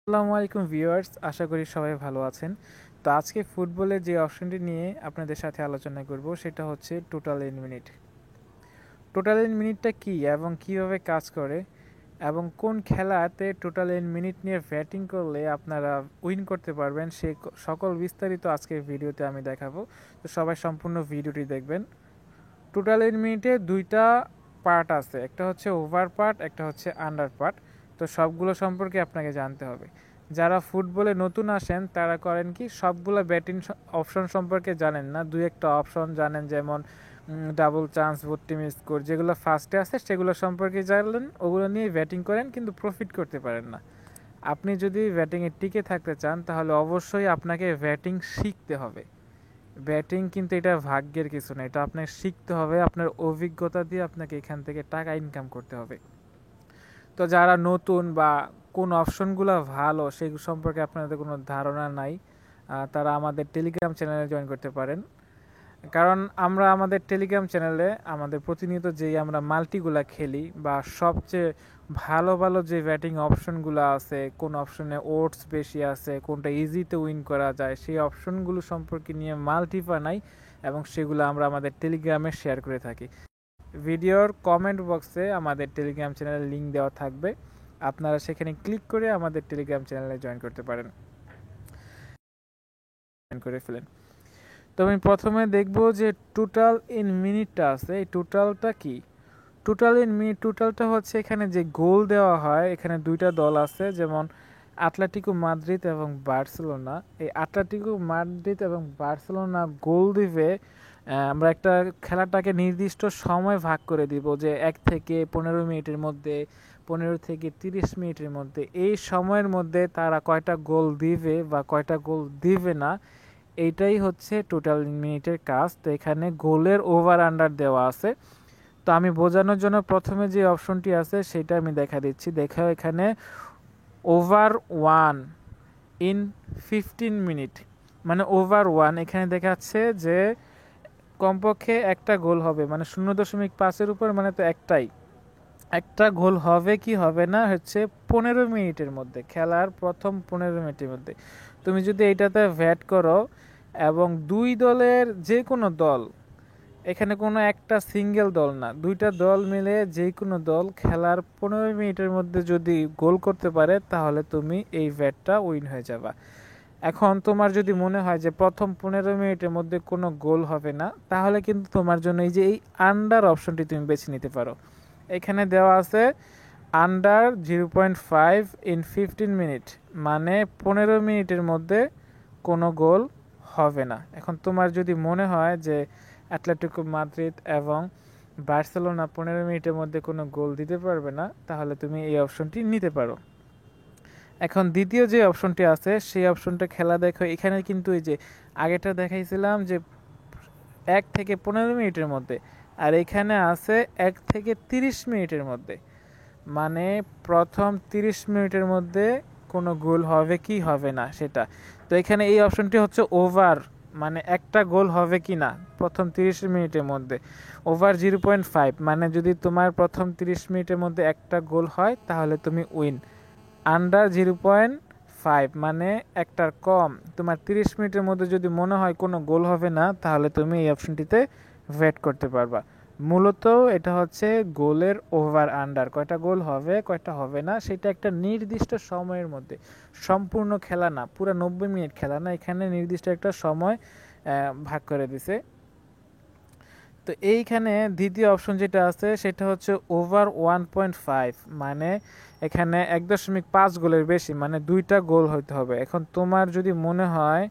আসসালামু আলাইকুম ভিউয়ার্স, আশা করি সবাই ভালো আছেন। তো আজকে ফুটবলের যে অপশনটি নিয়ে আপনাদের সাথে আলোচনা করব সেটা হচ্ছে total in minute. Total in মিনিটটা কী এবং কিভাবে কাজ করে এবং কোন খেলাতে টোটাল ইন মিনিট নিয়ে ব্যাটিং করলে আপনারা উইন করতে পারবেন সেই সকল বিস্তারিত আজকের ভিডিওতে আমি দেখাবো। তো সবাই সম্পূর্ণ ভিডিওটি দেখবেন। টোটাল ইন মিনিটে দুইটা পার্ট আছে, একটা হচ্ছে ওভার পার্ট, একটা হচ্ছে আন্ডার পার্ট। তো সবগুলো সম্পর্কে আপনাকে জানতে হবে। যারা ফুটবলে নতুন আসেন তারা করেন কি সবগুলো ব্যাটিং অপশন সম্পর্কে জানেন না, দুই একটা অপশন জানেন, যেমন ডাবল চান্স, 32 স্কোর, যেগুলো ফার্স্টে আছে সেগুলো সম্পর্কে জানলেন, ওগুলো নিয়ে ব্যাটিং করেন কিন্তু প্রফিট করতে পারেন না। আপনি যদি ব্যাটিংয়ে টিকে থাকতে চান তাহলে অবশ্যই আপনাকে ব্যাটিং শিখতে হবে। ব্যাটিং কিন্তু এটা ভাগ্যের কিছু না, এটা আপনাকে শিখতে হবে, আপনার অভিজ্ঞতা দিয়ে আপনাকে এখান থেকে টাকা ইনকাম করতে হবে। তো যারা নতুন বা কোন অপশনগুলো ভালো সেই সম্পর্কে আপনাদের কোনো ধারণা নাই, তারা আমাদের টেলিগ্রাম চ্যানেলে জয়েন করতে পারেন। কারণ আমরা আমাদের টেলিগ্রাম চ্যানেলে আমাদের প্রতিনিয়ত যেই আমরা মাল্টিগুলা খেলি বা সবচেয়ে ভালো ভালো যে ব্যাটিং অপশনগুলো আছে, কোন অপশনে ওটস বেশি আছে, কোনটা ইজিতে উইন করা যায়, সেই অপশনগুলো সম্পর্কে নিয়ে মাল্টি বানাই এবং সেগুলো আমরা আমাদের টেলিগ্রামে শেয়ার করে থাকি। ভিডিওর কমেন্ট বক্সে আমাদের টেলিগ্রাম চ্যানেলের লিঙ্ক দেওয়া থাকবে, আপনারা সেখানে ক্লিক করে আমাদের টেলিগ্রাম চ্যানেলে জয়েন করতে পারেন, জয়েন করে ফেলেন। তো আমি প্রথমে দেখব যে টোটাল ইন মিনিটটা আছে, এই টোটালটা কি। টোটাল ইন মিনিট, টোটালটা হচ্ছে এখানে যে গোল দেওয়া হয়, এখানে দুইটা দল আছে, যেমন আটলেটিকো মাদ্রিদ এবং বার্সেলোনা। এই আটলেটিকো মাদ্রিদ এবং বার্সেলোনা গোল দিবে, আমরা একটা খেলাটাকে নির্দিষ্ট সময় ভাগ করে দিব, যে 1 থেকে 15 মিনিটের মধ্যে, 15 থেকে 30 মিনিটের মধ্যে, এই সময়ের মধ্যে তারা কয়টা গোল দিবে বা কয়টা গোল দিবে না, এইটাই হচ্ছে টোটাল মিনিটের কাজ। তো এখানে গোলের ওভার আন্ডার দেওয়া আছে। তো আমি বোঝানোর জন্য প্রথমে যে অপশনটি আছে সেটা আমি দেখা দিচ্ছি। দেখো এখানে ওভার 1 ইন 15 মিনিট, মানে ওভার 1 এখানে দেখাচ্ছে যে কমপক্ষে একটা গোল হবে, মানে 0.5-এর উপর, মানে তো একটা গোল হবে কি হবে না হচ্ছে 15 মিনিটের মধ্যে, খেলার প্রথম 15 মিনিটের মধ্যে। তুমি যদি এইটাতে ভ্যাট করো এবং দুই দলের যে কোনো দল, এখানে কোনো একটা সিঙ্গেল দল না, দুইটা দল মিলে যে কোনো দল খেলার 15 মিনিটের মধ্যে যদি গোল করতে পারে তাহলে তুমি এই ভ্যাটটা উইন হয়ে যাবা। এখন তোমার যদি মনে হয় যে প্রথম 15 মিনিটের মধ্যে কোনো গোল হবে না, তাহলে কিন্তু তোমার জন্য এই যে এই আন্ডার অপশনটি তুমি বেছে নিতে পারো। এখানে দেওয়া আছে আন্ডার 0.5 ইন 15 মিনিট, মানে 15 মিনিটের মধ্যে কোনো গোল হবে না। এখন তোমার যদি মনে হয় যে অ্যাটলেটিকো মাদ্রিদ এবং বার্সেলোনা 15 মিনিটের মধ্যে কোনো গোল দিতে পারবে না, তাহলে তুমি এই অপশনটি নিতে পারো। এখন দ্বিতীয় যে অপশনটি আছে সেই অপশনটা খেলা দেখো, এখানে কিন্তু এই যে আগেটা দেখাইছিলাম যে 1 থেকে 15 মিনিটের মধ্যে, আর এখানে আছে 1 থেকে 30 মিনিটের মধ্যে, মানে প্রথম 30 মিনিটের মধ্যে কোনো গোল হবে কি হবে না সেটা। তো এখানে এই অপশনটি হচ্ছে ওভার, মানে একটা গোল হবে কি না প্রথম 30 মিনিটের মধ্যে। ওভার 0.5, মানে যদি তোমার প্রথম 30 মিনিটের মধ্যে একটা গোল হয় তাহলে তুমি উইন। আন্ডার 0.5, মানে একটার কম, তোমার 30 মিনিটের মধ্যে যদি মনে হয় কোনো গোল হবে না তাহলে তুমি এই অপশনটিতে ওয়েট করতে পারবা। মূলত এটা হচ্ছে গোলের ওভার আন্ডার, কয়টা গোল হবে কয়টা হবে না সেটা একটা নির্দিষ্ট সময়ের মধ্যে, সম্পূর্ণ খেলা না, পুরো 90 মিনিট খেলা না, এখানে নির্দিষ্ট একটা সময় ভাগ করে দিছে। তো এইখানে দ্বিতীয় অপশন যেটা আছে সেটা হচ্ছে ওভার 1.5, মানে এখানে 1.5 গোলের বেশি, মানে দুইটা গোল হইতে হবে। এখন তোমার যদি মনে হয়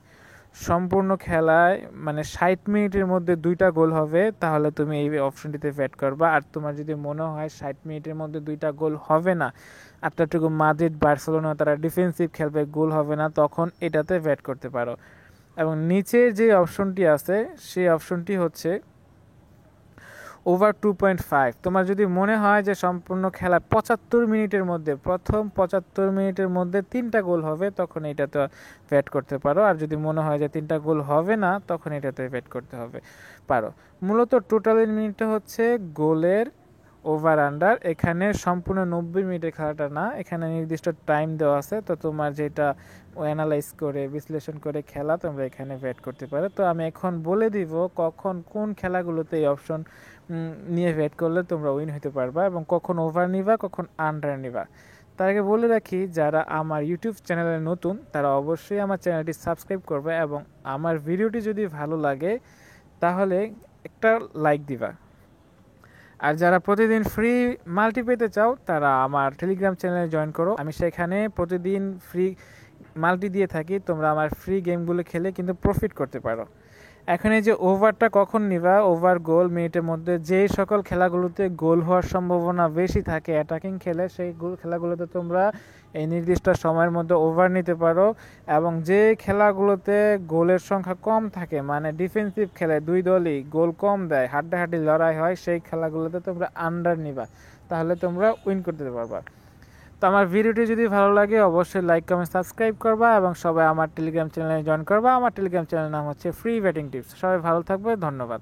সম্পূর্ণ খেলায় মানে 60 মিনিটের মধ্যে দুইটা গোল হবে, তাহলে তুমি এই অপশনটিতে ব্যাট করবা। আর তোমার যদি মনে হয় 60 মিনিটের মধ্যে দুইটা গোল হবে না, আটলেটিকো মাদ্রিদ বার্সেলোনা তারা ডিফেন্সিভ খেলবে, গোল হবে না, তখন এটাতে ব্যাট করতে পারো। এবং নিচে যে অপশনটি আছে সেই অপশনটি হচ্ছে ওভার 2.5। তোমার যদি মনে হয় যে সম্পূর্ণ খেলা 75 মিনিটের মধ্যে, প্রথম 75 মিনিটের মধ্যে 3টা গোল হবে, তখন এটাতে ব্যাট করতে পারো। আর যদি মনে হয় যে 3টা গোল হবে না, তখন এটাতে ব্যাট করতে হবে পারো। মূলত টোটাল মিনিটটা হচ্ছে গোলের ওভার আন্ডার, এখানে সম্পূর্ণ 90 মিনিটের খেলাটা না, এখানে নির্দিষ্ট টাইম দেওয়া আছে। তো তোমার যেটা অ্যানালাইজ করে বিশ্লেষণ করে খেলা তোমরা এখানে ব্যাট করতে পারো। তো আমি এখন বলে দিব কখন কোন খেলাগুলোতে এই অপশন নিয়ে ব্যাট করলে তোমরা উইন হতে পারবা এবং কখন ওভার নিবা কখন আন্ডার নিবা। তার আগে বলে রাখি, যারা আমার ইউটিউব চ্যানেলে নতুন তারা অবশ্যই আমার চ্যানেলটি সাবস্ক্রাইব করবে এবং আমার ভিডিওটি যদি ভালো লাগে তাহলে একটা লাইক দিবা। আর যারা প্রতিদিন ফ্রি মাল্টি পেতে চাও তারা আমার টেলিগ্রাম চ্যানেলে জয়েন করো, আমি সেখানে প্রতিদিন ফ্রি মাল্টি দিয়ে থাকি, তোমরা আমার ফ্রি গেমগুলো খেলে কিন্তু প্রফিট করতে পারো। এখন এই যে ওভারটা কখন নিবা, ওভার গোল মিনিটের মধ্যে যে সকল খেলাগুলোতে গোল হওয়ার সম্ভাবনা বেশি থাকে অ্যাটাকিং খেলে, সেই খেলাগুলোতে তোমরা এই নির্দিষ্ট সময়ের মধ্যে ওভার নিতে পারো। এবং যে খেলাগুলোতে গোলের সংখ্যা কম থাকে, মানে ডিফেন্সিভ খেলে দুই দলই গোল কম দেয়, হাড্ডাহাড্ডি লড়াই হয়, সেই খেলাগুলোতে তোমরা আন্ডার নিবা, তাহলে তোমরা উইন করতে পারবা। তো আমার ভিডিওটি যদি ভালো লাগে অবশ্যই লাইক কমেন্ট সাবস্ক্রাইব করবা এবং সবাই আমার টেলিগ্রাম চ্যানেলে জয়েন করবা। আমার টেলিগ্রাম চ্যানেলের নাম হচ্ছে ফ্রি ব্যাটিং টিপস। সবাই ভালো থাকবে, ধন্যবাদ।